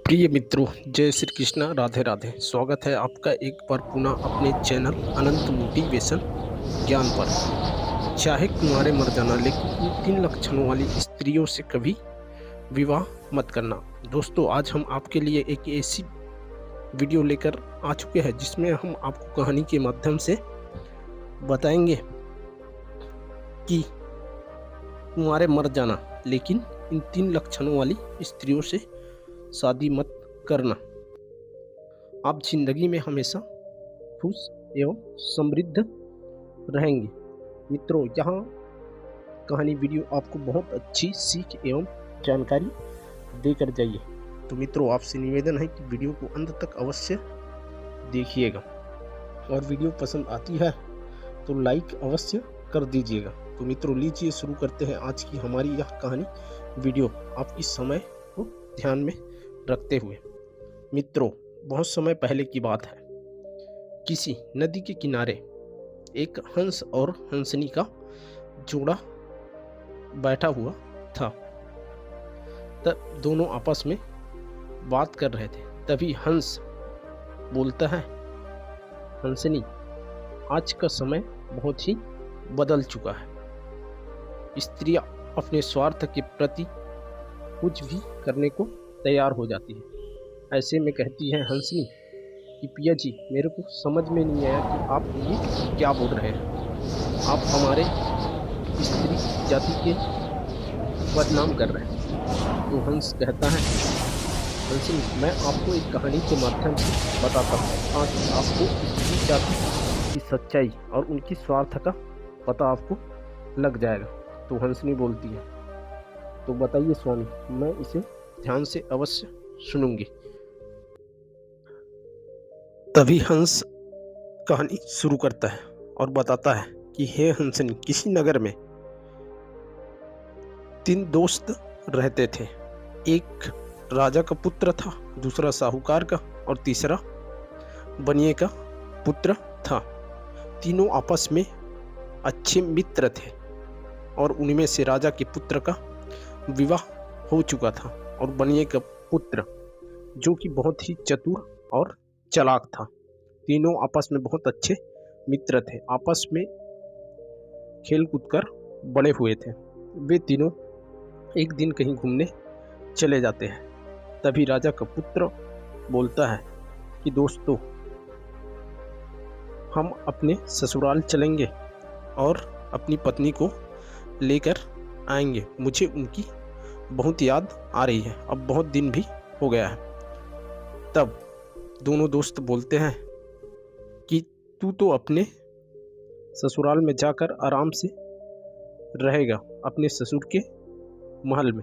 प्रिय मित्रों, जय श्री कृष्णा, राधे राधे। स्वागत है आपका एक बार पुनः अपने चैनल अनंत मोटिवेशन ज्ञान पर। चाहे कुंवारे मर जाना, लेकिन इन 3 लक्षणों वाली स्त्रियों से कभी विवाह मत करना। दोस्तों, आज हम आपके लिए एक ऐसी वीडियो लेकर आ चुके हैं जिसमें हम आपको कहानी के माध्यम से बताएंगे कि कुंवारे मर जाना, लेकिन इन 3 लक्षणों वाली स्त्रियों से शादी मत करना। आप जिंदगी में हमेशा खुश एवं समृद्ध रहेंगे। मित्रों, यहाँ कहानी वीडियो आपको बहुत अच्छी सीख एवं जानकारी देकर जाइए। तो मित्रों, आपसे निवेदन है कि वीडियो को अंत तक अवश्य देखिएगा और वीडियो पसंद आती है तो लाइक अवश्य कर दीजिएगा। तो मित्रों, लीजिए शुरू करते हैं आज की हमारी यह कहानी वीडियो, आप इस समय को ध्यान में रखते हुए। मित्रों, बहुत समय पहले की बात है। किसी नदी के किनारे एक हंस और हंसनी का जोड़ा बैठा हुआ था। तब दोनों आपस में बात कर रहे थे। तभी हंस बोलता है, हंसनी, आज का समय बहुत ही बदल चुका है। स्त्रियां अपने स्वार्थ के प्रति कुछ भी करने को तैयार हो जाती है। ऐसे में कहती है हंसनी कि पिया जी, मेरे को समझ में नहीं आया कि आप ये क्या बोल रहे हैं। आप हमारे स्त्री जाति के बदनाम कर रहे हैं। तो हंस कहता है, हंसनी, मैं आपको एक कहानी के माध्यम से बताता हूँ ताकि आपको स्त्री जाति की सच्चाई और उनकी स्वार्थ का पता आपको लग जाएगा। तो हंसनी बोलती है, तो बताइए स्वामी, मैं इसे ध्यान से अवश्य सुनूंगी। तभी हंस कहानी शुरू करता है और बताता है कि हे हंसनी, किसी नगर में 3 दोस्त रहते थे। एक राजा का पुत्र था, दूसरा साहूकार का और तीसरा बनिए का पुत्र था। तीनों आपस में अच्छे मित्र थे और उनमें से राजा के पुत्र का विवाह हो चुका था और बनिए का पुत्र, जो कि बहुत ही चतुर और चालाक था। तीनों आपस में बहुत अच्छे मित्र थे, आपस में खेल कूद कर बड़े हुए थे। वे तीनों एक दिन कहीं घूमने चले जाते हैं। तभी राजा का पुत्र बोलता है कि दोस्तों, हम अपने ससुराल चलेंगे और अपनी पत्नी को लेकर आएंगे। मुझे उनकी बहुत याद आ रही है, अब बहुत दिन भी हो गया है। तब दोनों दोस्त बोलते हैं कि तू तो अपने ससुराल में जाकर आराम से रहेगा, अपने ससुर के महल में,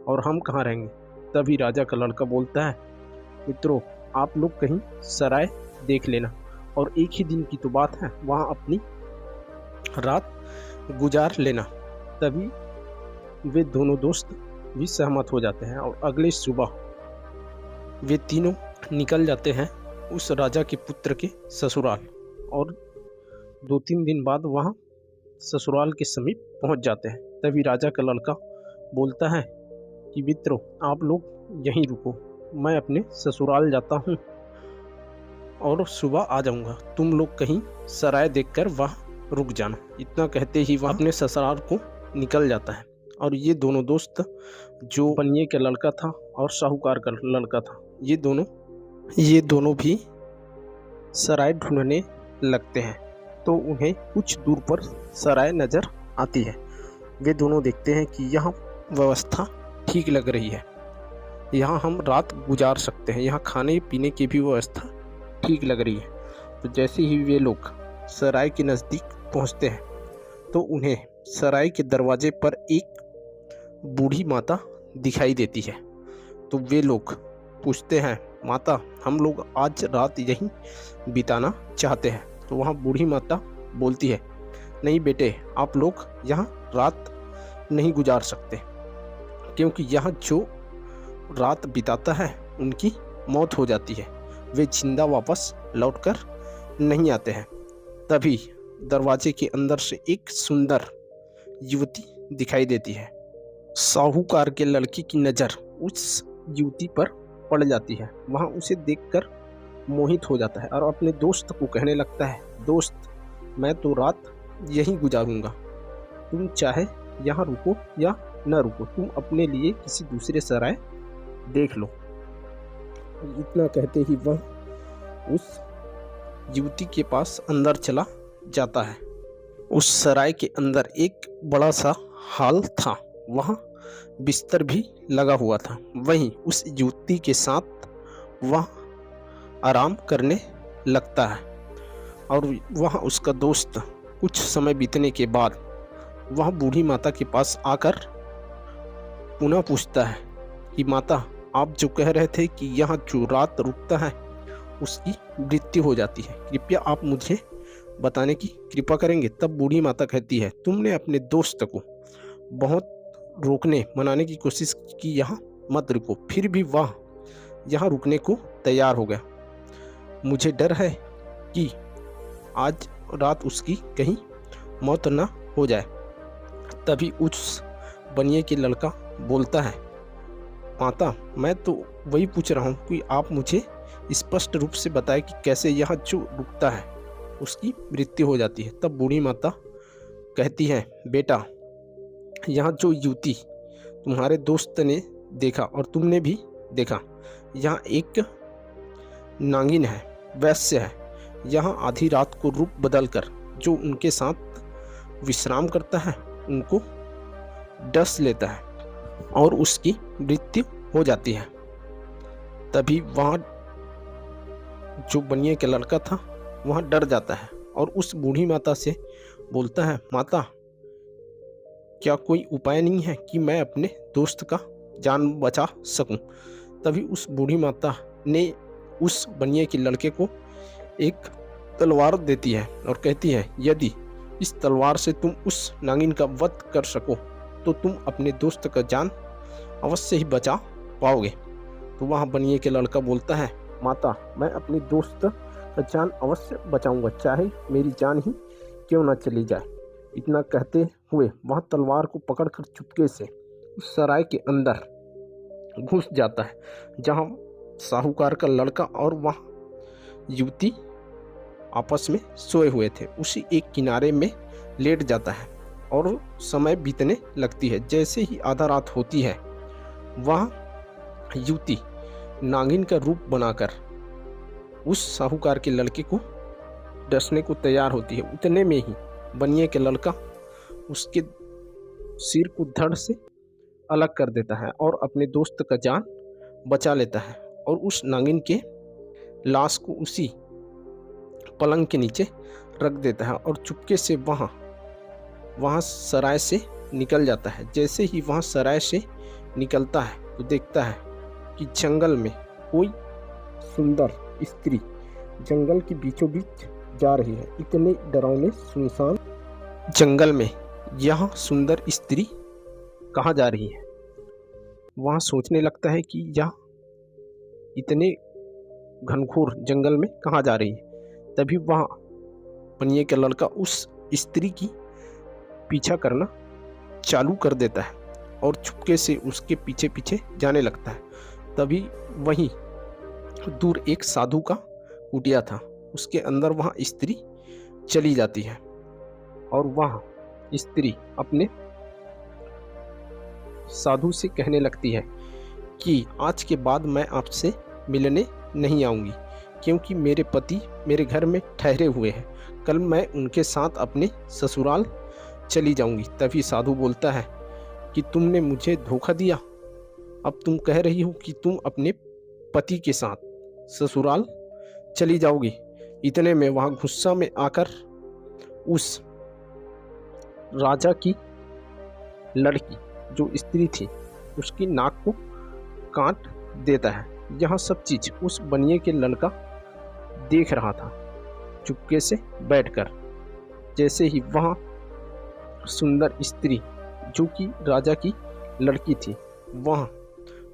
और हम कहाँ रहेंगे। तभी राजा का लड़का बोलता है, मित्रों, आप लोग कहीं सराय देख लेना और एक ही दिन की तो बात है, वहाँ अपनी रात गुजार लेना। तभी वे दोनों दोस्त भी सहमत हो जाते हैं और अगले सुबह वे तीनों निकल जाते हैं उस राजा के पुत्र के ससुराल और 2-3 दिन बाद वहाँ ससुराल के समीप पहुँच जाते हैं। तभी राजा का लड़का बोलता है कि मित्रों, आप लोग यहीं रुको, मैं अपने ससुराल जाता हूँ और सुबह आ जाऊँगा। तुम लोग कहीं सराय देखकर वहाँ रुक जाना। इतना कहते ही वह अपने ससुराल को निकल जाता है और ये दोनों दोस्त, जो बनिए का लड़का था और साहूकार का लड़का था, ये दोनों भी सराय ढूंढने लगते हैं। तो उन्हें कुछ दूर पर सराय नज़र आती है। वे दोनों देखते हैं कि यह व्यवस्था ठीक लग रही है, यहाँ हम रात गुजार सकते हैं, यहाँ खाने पीने की भी व्यवस्था ठीक लग रही है। तो जैसे ही वे लोग सराय के नज़दीक पहुँचते हैं तो उन्हें सराय के दरवाजे पर एक बूढ़ी माता दिखाई देती है। तो वे लोग पूछते हैं, माता, हम लोग आज रात यहीं बिताना चाहते हैं। तो वहाँ बूढ़ी माता बोलती है, नहीं बेटे, आप लोग यहाँ रात नहीं गुजार सकते, क्योंकि यहाँ जो रात बिताता है उनकी मौत हो जाती है, वे जिंदा वापस लौटकर नहीं आते हैं। तभी दरवाजे के अंदर से एक सुंदर युवती दिखाई देती है। साहूकार के लड़के की नज़र उस युवती पर पड़ जाती है। वहाँ उसे देखकर मोहित हो जाता है और अपने दोस्त को कहने लगता है, दोस्त मैं तो रात यहीं गुजारूंगा, तुम चाहे यहाँ रुको या न रुको, तुम अपने लिए किसी दूसरे सराय देख लो। इतना कहते ही वह उस युवती के पास अंदर चला जाता है। उस सराय के अंदर एक बड़ा सा हॉल था, वहाँ बिस्तर भी लगा हुआ था। वहीं उस युवती के साथ वह आराम करने लगता है और वहाँ उसका दोस्त कुछ समय बीतने के बाद वह बूढ़ी माता के पास आकर पुनः पूछता है कि माता, आप जो कह रहे थे कि यहाँ जो रात रुकता है उसकी मृत्यु हो जाती है, कृपया आप मुझे बताने की कृपा करेंगे। तब बूढ़ी माता कहती है, तुमने अपने दोस्त को बहुत रोकने मनाने की कोशिश की, यहाँ मत रुको, फिर भी वह यहाँ रुकने को तैयार हो गया। मुझे डर है कि आज रात उसकी कहीं मौत न हो जाए। तभी उस बनिए के लड़का बोलता है, माता मैं तो वही पूछ रहा हूँ कि आप मुझे स्पष्ट रूप से बताएं कि कैसे यहाँ जो रुकता है उसकी मृत्यु हो जाती है। तब बूढ़ी माता कहती है, बेटा यहाँ जो युवती तुम्हारे दोस्त ने देखा और तुमने भी देखा, यहाँ एक नागिन है, वैश्य है, यहाँ आधी रात को रूप बदलकर जो उनके साथ विश्राम करता है उनको डस लेता है और उसकी मृत्यु हो जाती है। तभी वहाँ जो बनिए का लड़का था वहाँ डर जाता है और उस बूढ़ी माता से बोलता है, माता क्या कोई उपाय नहीं है कि मैं अपने दोस्त का जान बचा सकूं। तभी उस बूढ़ी माता ने उस बनिए के लड़के को एक तलवार देती है और कहती है, यदि इस तलवार से तुम उस नागिन का वध कर सको तो तुम अपने दोस्त का जान अवश्य ही बचा पाओगे। तो वहाँ बनिए के लड़का बोलता है, माता मैं अपने दोस्त का जान अवश्य बचाऊंगा, चाहे मेरी जान ही क्यों ना चली जाए। इतना कहते हुए वह तलवार को पकड़कर चुपके से उस सराय के अंदर घुस जाता है, जहाँ साहूकार का लड़का और वह युवती आपस में सोए हुए थे। उसी एक किनारे में लेट जाता है और समय बीतने लगती है। जैसे ही आधा रात होती है वह युवती नागिन का रूप बनाकर उस साहूकार के लड़के को डसने को तैयार होती है। उतने में ही बनिए के लड़का उसके सिर को धड़ से अलग कर देता है और अपने दोस्त का जान बचा लेता है और उस नागिन के लाश को उसी पलंग के नीचे रख देता है और चुपके से वहाँ सराय से निकल जाता है। जैसे ही वहाँ सराय से निकलता है तो देखता है कि जंगल में कोई सुंदर स्त्री जंगल के बीचों बीच जा रही है। इतने डरावने सुनसान जंगल में यह सुंदर स्त्री कहाँ जा रही है। वहाँ सोचने लगता है कि यह इतने घनघोर जंगल में कहाँ जा रही है। तभी वहाँ बनिए का लड़का उस स्त्री की पीछा करना चालू कर देता है और चुपके से उसके पीछे पीछे जाने लगता है। तभी वहीं दूर एक साधु का कुटिया था, उसके अंदर वहाँ स्त्री चली जाती है और वहाँ स्त्री अपने साधु से कहने लगती है कि आज के बाद मैं आपसे मिलने नहीं आऊँगी, क्योंकि मेरे पति मेरे घर में ठहरे हुए हैं, कल मैं उनके साथ अपने ससुराल चली जाऊंगी। तभी साधु बोलता है कि तुमने मुझे धोखा दिया, अब तुम कह रही हो कि तुम अपने पति के साथ ससुराल चली जाओगी। इतने में वहाँ गुस्सा में आकर उस राजा की लड़की जो स्त्री थी उसकी नाक को काट देता है। यह सब चीज उस बनिए के लड़का देख रहा था चुपके से बैठकर। जैसे ही वहाँ सुंदर स्त्री जो कि राजा की लड़की थी वह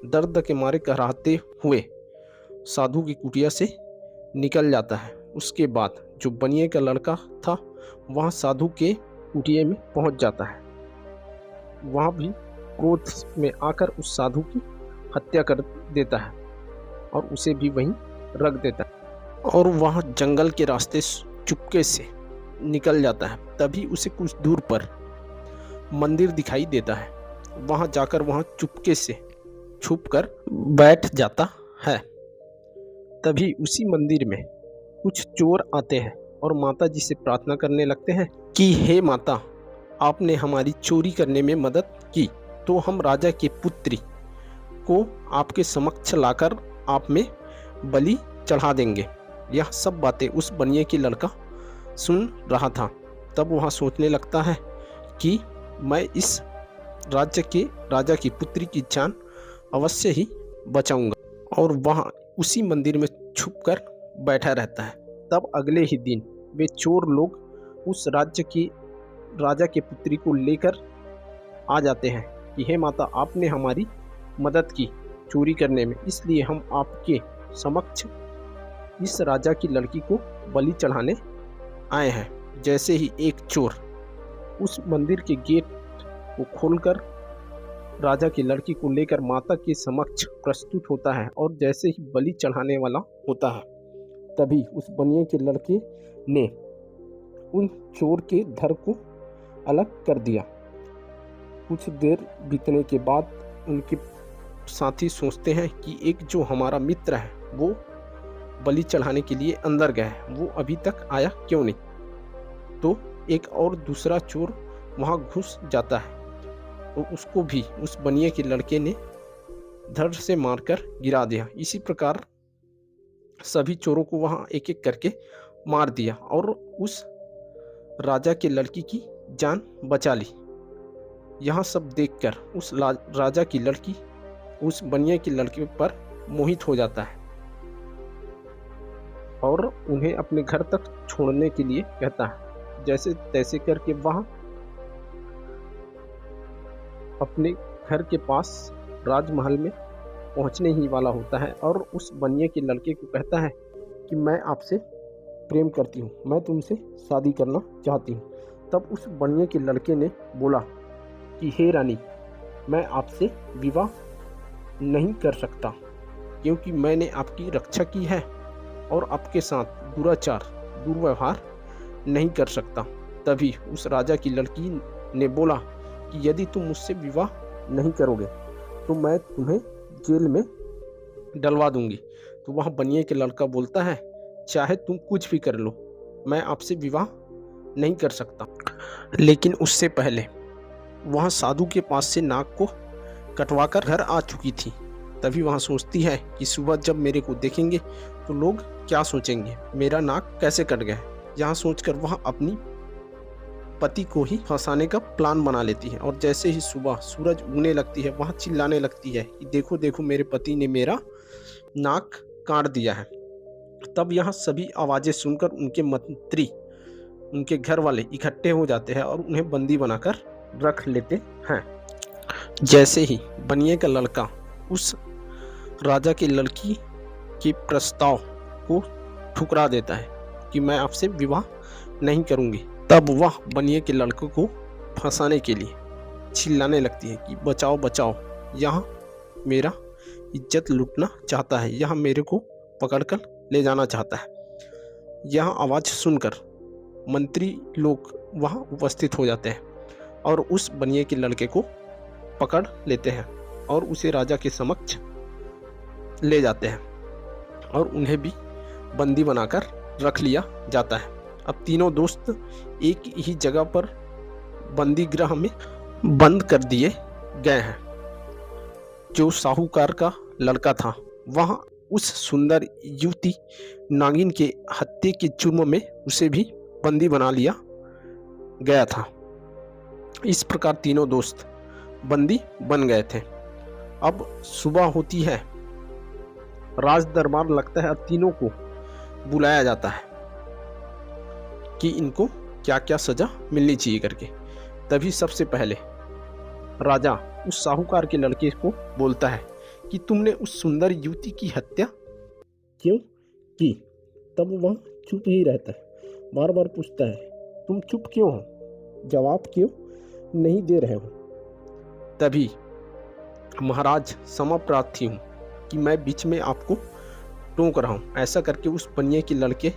दर्द के मारे कराहते हुए साधु की कुटिया से निकल जाता है। उसके बाद जो बनिए का लड़का था वह साधु के कुटिया में पहुंच जाता है। वह भी क्रोध में आकर उस साधु की हत्या कर देता है और उसे भी वहीं रख देता है और वह जंगल के रास्ते चुपके से निकल जाता है। तभी उसे कुछ दूर पर मंदिर दिखाई देता है। वहां जाकर वहां चुपके से छुपकर बैठ जाता है। तभी उसी मंदिर में कुछ चोर आते हैं और माता जी से प्रार्थना करने लगते हैं कि हे माता, आपने हमारी चोरी करने में मदद की तो हम राजा के पुत्री को आपके समक्ष लाकर आप में बलि चढ़ा देंगे। यह सब बातें उस बनिए की लड़का सुन रहा था। तब वह सोचने लगता है कि मैं इस राज्य के राजा की पुत्री की जान अवश्य ही बचाऊंगा और वह उसी मंदिर में छुपकर बैठा रहता है। तब अगले ही दिन वे चोर लोग उस राज्य की राजा के पुत्री को लेकर आ जाते हैं कि हे माता, आपने हमारी मदद की चोरी करने में, इसलिए हम आपके समक्ष इस राजा की लड़की को बलि चढ़ाने आए हैं। जैसे ही एक चोर उस मंदिर के गेट को खोलकर राजा की लड़की को लेकर माता के समक्ष प्रस्तुत होता है और जैसे ही बलि चढ़ाने वाला होता है, तभी उस बनिए के लड़के ने उन चोर के धड़ को अलग कर दिया। कुछ देर बीतने के बाद उनके साथी सोचते हैं कि एक जो हमारा मित्र है वो बलि चढ़ाने के लिए अंदर गया है, वो अभी तक आया क्यों नहीं। तो एक और दूसरा चोर वहां घुस जाता है और उसको भी उस बनिए के लड़के ने धड़ से मारकर गिरा दिया। इसी प्रकार सभी चोरों को वहां एक एक करके मार दिया और उस राजा के लड़की की जान बचा ली। यह सब देखकर उस राजा की लड़की उस बनिए के लड़के पर मोहित हो जाता है और उन्हें अपने घर तक छोड़ने के लिए कहता है। जैसे तैसे करके वह अपने घर के पास राजमहल में पहुंचने ही वाला होता है और उस बनिए के लड़के को कहता है कि मैं आपसे प्रेम करती हूँ, मैं तुमसे शादी करना चाहती हूँ। तब उस बनिए के लड़के ने बोला कि हे रानी, मैं आपसे विवाह नहीं कर सकता क्योंकि मैंने आपकी रक्षा की है और आपके साथ दुराचार दुर्व्यवहार नहीं कर सकता। तभी उस राजा की लड़की ने बोला कि यदि तुम मुझसे विवाह नहीं करोगे तो मैं तुम्हें जेल में डलवा दूंगी। तो वह बनिए के लड़का बोलता है, चाहे तुम कुछ भी कर लो, मैं आपसे विवाह नहीं कर सकता। लेकिन उससे पहले वह साधु के पास से नाक को कटवाकर घर आ चुकी थी। तभी वह सोचती है कि सुबह जब मेरे को देखेंगे तो लोग क्या सोचेंगे, मेरा नाक कैसे कट गया। यहाँ सोचकर वह अपनी पति को ही फंसाने का प्लान बना लेती है और जैसे ही सुबह सूरज उगने लगती है वह चिल्लाने लगती है कि देखो देखो, मेरे पति ने मेरा नाक काट दिया है। तब यह सभी आवाज़ें सुनकर उनके मंत्री, उनके घर वाले इकट्ठे हो जाते हैं और उन्हें बंदी बनाकर रख लेते हैं। जैसे ही बनिए का लड़का उस राजा की लड़की के प्रस्ताव को ठुकरा देता है कि मैं आपसे विवाह नहीं करूंगी, तब वह बनिए के लड़के को फंसाने के लिए चिल्लाने लगती है कि बचाओ बचाओ, यहाँ मेरा इज्जत लूटना चाहता है, यह मेरे को पकड़कर ले जाना चाहता है। यह आवाज़ सुनकर मंत्री लोग वहाँ उपस्थित हो जाते हैं और उस बनिए के लड़के को पकड़ लेते हैं और उसे राजा के समक्ष ले जाते हैं और उन्हें भी बंदी बनाकर रख लिया जाता है। अब तीनों दोस्त एक ही जगह पर बंदी गृह में बंद कर दिए गए हैं। जो साहूकार का लड़का था वह उस सुंदर युवती नागिन के हत्या के जुर्म में उसे भी बंदी बना लिया गया था। इस प्रकार तीनों दोस्त बंदी बन गए थे। अब सुबह होती है, राज दरबार लगता है और तीनों को बुलाया जाता है कि इनको क्या क्या सजा मिलनी चाहिए करके। तभी सबसे पहले राजा उस साहूकार के लड़के को बोलता है कि तुमने उस सुंदर युवती की हत्या क्यों की। तब वह चुप ही रहता है, बार बार पूछता है तुम चुप क्यों हो, जवाब क्यों नहीं दे रहे हो। तभी महाराज, क्षमा प्रार्थी हूँ कि मैं बीच में आपको टोक रहा हूँ। ऐसा करके उस बनिए के लड़के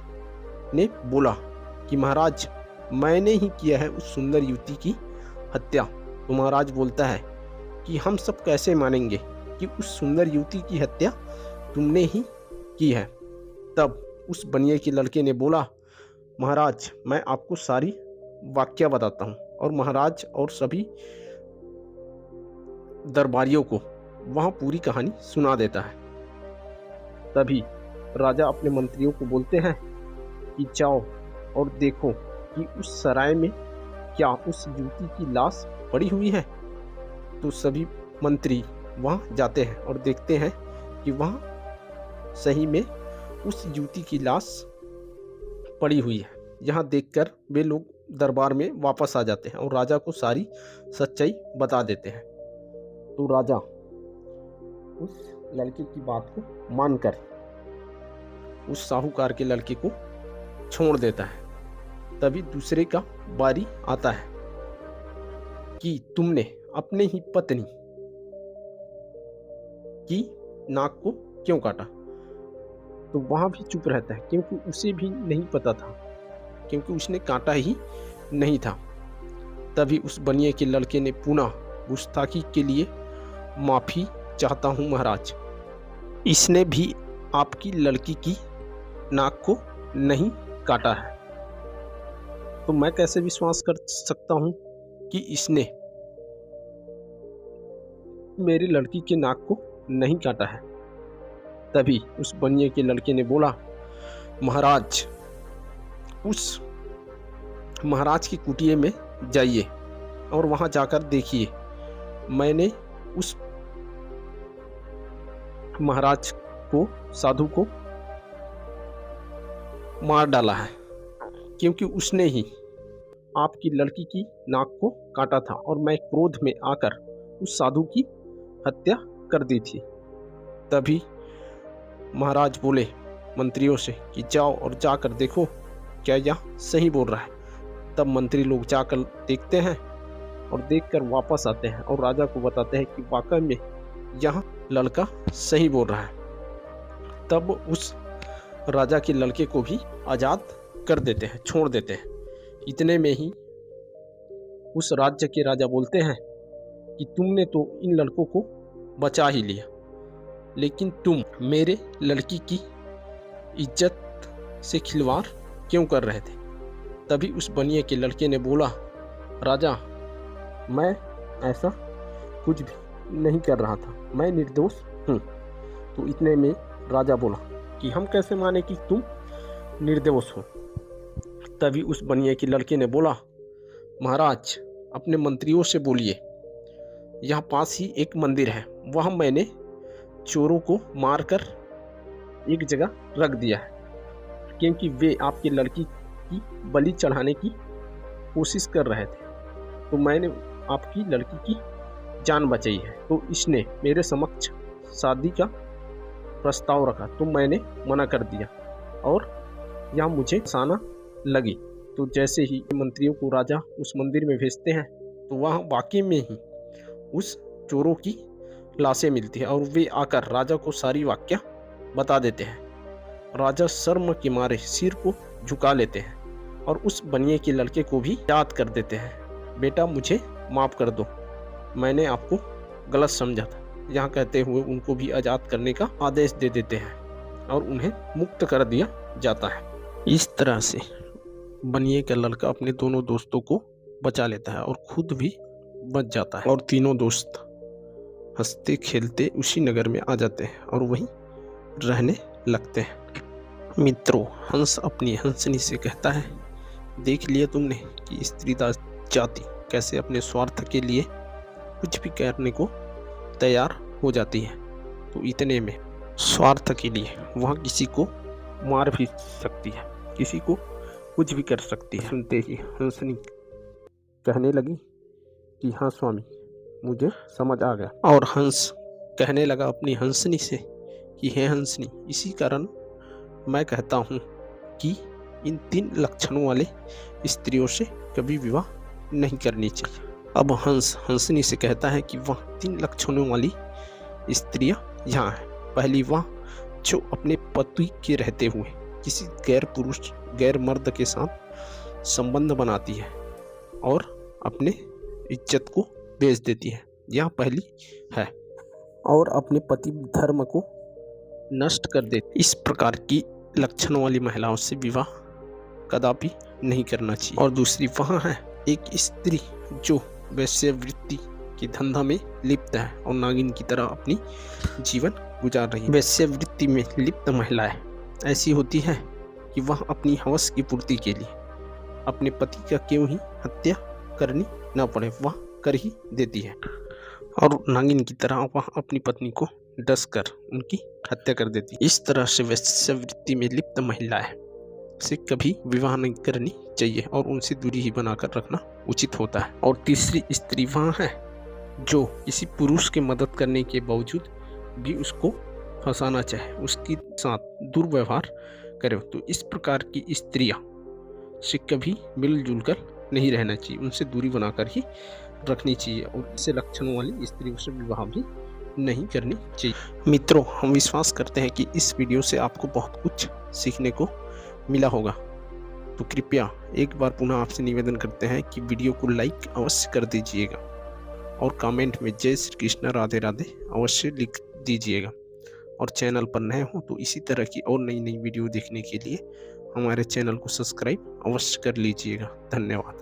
ने बोला कि महाराज, मैंने ही किया है उस सुंदर युवती की हत्या। तो महाराज बोलता है कि हम सब कैसे मानेंगे कि उस सुंदर युवती की हत्या तुमने ही की है। तब उस बनिए के लड़के ने बोला, महाराज, मैं आपको सारी वाकया बताता हूँ। और महाराज और सभी दरबारियों को वहाँ पूरी कहानी सुना देता है। तभी राजा अपने मंत्रियों को बोलते हैं कि जाओ और देखो कि उस सराय में क्या उस युवती की लाश पड़ी हुई है। तो सभी मंत्री वहाँ जाते हैं और देखते हैं कि वहाँ सही में उस युवती की लाश पड़ी हुई है। यहाँ देखकर वे लोग दरबार में वापस आ जाते हैं और राजा को सारी सच्चाई बता देते हैं। तो राजा उस लड़के की बात को मानकर उस साहूकार के लड़के को छोड़ देता है। तभी दूसरे का बारी आता है कि तुमने अपने ही पत्नी की नाक को क्यों काटा। तो वहां भी चुप रहता है, क्योंकि उसे भी नहीं पता था, क्योंकि उसने काटा ही नहीं था। तभी उस बनिए के लड़के ने पुनः गुस्ताखी के लिए माफी चाहता हूँ महाराज, इसने भी आपकी लड़की की नाक को नहीं काटा है। तो मैं कैसे विश्वास कर सकता हूँ कि इसने मेरी लड़की के नाक को नहीं काटा है। तभी उस बनिए के लड़के ने बोला, महाराज, उस महाराज की कुटिया में जाइए और वहां जाकर देखिए, मैंने उस महाराज को, साधु को मार डाला है, क्योंकि उसने ही आपकी लड़की की नाक को काटा था और मैं क्रोध में आकर उस साधु की हत्या कर दी थी। तभी महाराज बोले मंत्रियों से कि जाओ और जाकर देखो क्या यह सही बोल रहा है। तब मंत्री लोग जाकर देखते हैं और देखकर वापस आते हैं और राजा को बताते हैं कि वाकई में यह लड़का सही बोल रहा है। तब उस राजा के लड़के को भी आज़ाद कर देते हैं, छोड़ देते हैं। इतने में ही उस राज्य के राजा बोलते हैं कि तुमने तो इन लड़कों को बचा ही लिया, लेकिन तुम मेरे लड़की की इज्जत से खिलवाड़ क्यों कर रहे थे। तभी उस बनिए के लड़के ने बोला, राजा, मैं ऐसा कुछ भी नहीं कर रहा था, मैं निर्दोष हूँ। तो इतने में राजा बोला कि हम कैसे माने कि तुम निर्दोष हो। तभी उस बनिए के लड़के ने बोला, महाराज, अपने मंत्रियों से बोलिए, यहाँ पास ही एक मंदिर है, वहाँ मैंने चोरों को मारकर एक जगह रख दिया है, क्योंकि वे आपकी लड़की की बलि चढ़ाने की कोशिश कर रहे थे। तो मैंने आपकी लड़की की जान बचाई है। तो इसने मेरे समक्ष शादी का प्रस्ताव रखा, तो मैंने मना कर दिया और यहाँ मुझे साना लगी। तो जैसे ही मंत्रियों को राजा उस मंदिर में भेजते हैं, तो वहाँ वाकई में ही उस चोरों की लाशें मिलती है और वे आकर राजा को सारी वाकया बता देते हैं। राजा शर्म के मारे सिर को झुका लेते हैं और उस बनिए के लड़के को भी याद कर देते हैं, बेटा मुझे माफ़ कर दो, मैंने आपको गलत समझा था। यहाँ कहते हुए उनको भी आज़ाद करने का आदेश दे देते हैं और उन्हें मुक्त कर दिया जाता है। इस तरह से बनिए का लड़का अपने दोनों दोस्तों को बचा लेता है और खुद भी बच जाता है और तीनों दोस्त हंसते खेलते उसी नगर में आ जाते हैं और वहीं रहने लगते हैं। मित्रों, हंस अपनी हंसनी से कहता है, देख लिया तुमने कि स्त्रीदास जाति कैसे अपने स्वार्थ के लिए कुछ भी करने को तैयार हो जाती है। तो इतने में स्वार्थ के लिए वह किसी को मार भी सकती है, किसी को कुछ भी कर सकती है। सुनते ही हंसनी कहने लगी कि हाँ स्वामी, मुझे समझ आ गया। और हंस कहने लगा अपनी हंसनी से कि हे हंसनी, इसी कारण मैं कहता हूँ कि इन 3 लक्षणों वाले स्त्रियों से कभी विवाह नहीं करनी चाहिए। अब हंस हंसनी से कहता है कि वह 3 लक्षणों वाली स्त्रियाँ यहाँ हैं। पहली वह जो अपने पति के रहते हुए किसी गैर पुरुष, गैर मर्द के साथ संबंध बनाती है और अपने इज्जत को बेच देती है, यह पहली है, और अपने पति धर्म को नष्ट कर देती। इस प्रकार की लक्षण वाली महिलाओं से विवाह कदापि नहीं करना चाहिए। और दूसरी वहाँ है एक स्त्री जो वेश्यावृत्ति की धंधा में लिप्त है और नागिन की तरह अपनी जीवन गुजार रही है। वेश्यावृत्ति में लिप्त महिलाएं ऐसी होती है कि वह अपनी हवस की पूर्ति के लिए अपने पति का क्यों ही हत्या करनी न पड़े वह कर ही देती है, और नागिन की तरह वह अपनी पत्नी को डस कर उनकी हत्या कर देती है। इस तरह से वेश्यावृत्ति में लिप्त महिलाएं से कभी विवाह नहीं करनी चाहिए और उनसे दूरी ही बनाकर रखना उचित होता है। और तीसरी स्त्री वहाँ है जो किसी पुरुष की मदद करने के बावजूद भी उसको फंसाना चाहे, उसके साथ दुर्व्यवहार करे। तो इस प्रकार की स्त्रियां से कभी मिलजुल कर नहीं रहना चाहिए, उनसे दूरी बनाकर ही रखनी चाहिए और ऐसे लक्षणों वाली स्त्रियों से विवाह भी नहीं करनी चाहिए। मित्रों, हम विश्वास करते हैं कि इस वीडियो से आपको बहुत कुछ सीखने को मिला होगा। तो कृपया एक बार पुनः आपसे निवेदन करते हैं कि वीडियो को लाइक अवश्य कर दीजिएगा और कमेंट में जय श्री कृष्ण राधे राधे अवश्य लिख दीजिएगा। और चैनल पर नए हो तो इसी तरह की और नई नई वीडियो देखने के लिए हमारे चैनल को सब्सक्राइब अवश्य कर लीजिएगा। धन्यवाद।